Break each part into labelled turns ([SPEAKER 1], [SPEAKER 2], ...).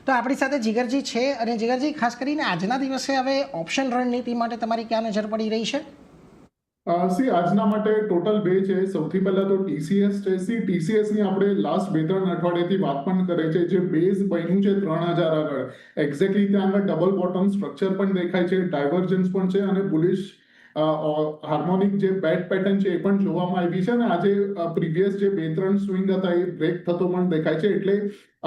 [SPEAKER 1] તો આપણી સાથે જીગરજી છે અને જીગરજી ખાસ કરીને આજના દિવસે હવે ઓપ્શન રણનીતિ માટે તમારી ક્યાં નજર પડી રહી છે?
[SPEAKER 2] આજના માટે ટોટલ બે છે. સૌથી પહેલા તો ટીસીએસ છે. ટીસીએસ ની આપણે લાસ્ટ 2-3 અઠવાડિયાથી વાત પણ કરે છે. જે બેઝ બન્યું છે 3000 આગળ, એક્ઝેક્ટલી ત્યાં આગળ ડબલ બોટમ સ્ટ્રક્ચર પણ દેખાય છે, ડાયવર્જન્સ પણ છે અને બુલિશ હાર્મોનિક જે બેટ પેટર્ન છે એ પણ જોવામાં આવી છે. અને આજે પ્રીવિયસ જે 2-3 સ્વિંગ હતા એ બ્રેક થતો પણ દેખાય છે. એટલે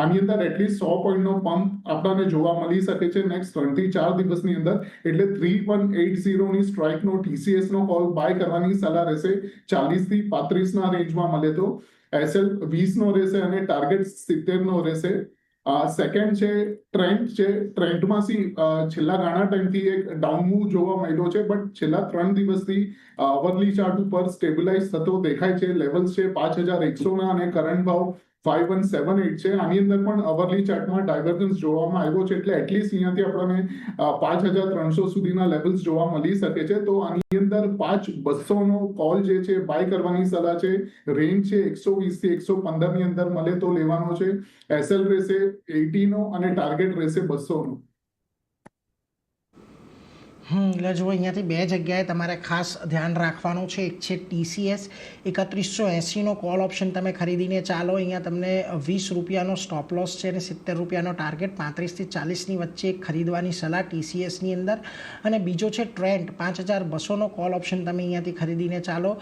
[SPEAKER 2] આની અંદર એટલીસ્ટ 100 પોઈન્ટનો પંપ આપણને જોવા મળી શકે છે નેક્સ્ટ 3 થી 4 દિવસની અંદર. એટલે 3180 ની સ્ટ્રાઇકનો ટીસીએસ નો કોલ બાય કરવાની સલાહ રહેશે. 40 થી 35 ના રેન્જમાં મળે તો એસએલ 20 નો રહેશે અને ટાર્ગેટ 70 નો રહેશે. સેકન્ડ છે ટ્રેન્ડ છે. ટ્રેન્ડમાં છેલ્લા ઘણા ટાઈમથી એક ડાઉન મૂવ જોવા મળ્યો છે, બટ છેલ્લા 3 દિવસથી અવરલી ચાર્ટ ઉપર સ્ટેબિલાઇઝ થતો દેખાય છે. લેવલ્સ છે 5100 ના અને કરંટ ભાવ 5178 છે. આની અંદર પણ અવરલી ચાર્ટમાં ડાયવર્જન્સ જોવામાં આવ્યો છે. એટલે એટલીસ્ટ અહીંયાથી આપણને 5300 સુધીના લેવલ્સ જોવા મળી શકે છે. તો આની અંદર 5200 નો કોલ જે છે બાય કરવાની સલાહ છે. રેન્જ છે 120 થી 115 ની અંદર મળે તો લેવાનો છે. એસએલ રહેશે 80 નો અને ટાર્ગેટ રહેશે 200 નો.
[SPEAKER 1] એટલે જુઓ, અહીંયાથી બે જગ્યાએ તમારે ખાસ ધ્યાન રાખવાનું છે. એક છે ટીસીએસ 3180નો કોલ ઓપ્શન તમે ખરીદીને ચાલો. અહીંયા તમને 20 રૂપિયાનો સ્ટોપ લોસ છે અને 70 રૂપિયાનો ટાર્ગેટ, 35 થી 40ની વચ્ચે ખરીદવાની સલાહ ટીસીએસની અંદર. અને બીજો છે ટ્રેન્ડ 5200નો કોલ ઓપ્શન તમે અહીંયાથી ખરીદીને ચાલો.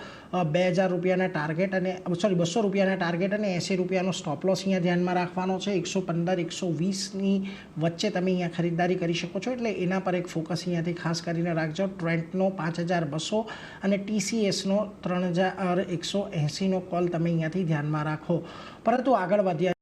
[SPEAKER 1] 2000 રૂપિયાના ટાર્ગેટ અને 200 રૂપિયાના ટાર્ગેટ અને 80 રૂપિયાનો સ્ટોપ લોસ અહીંયા ધ્યાનમાં રાખવાનો છે. 115-120ની વચ્ચે તમે અહીંયા ખરીદદારી કરી શકો છો. એટલે એના પર એક ફોકસ અહીંયાથી ખાસ કરીને રાખજો. ટ્રેન્ડનો 5200 અને ટીસીએસનો 3180નો કોલ તમે અહીંયાથી ધ્યાનમાં રાખો. પરંતુ આગળ વધ્યા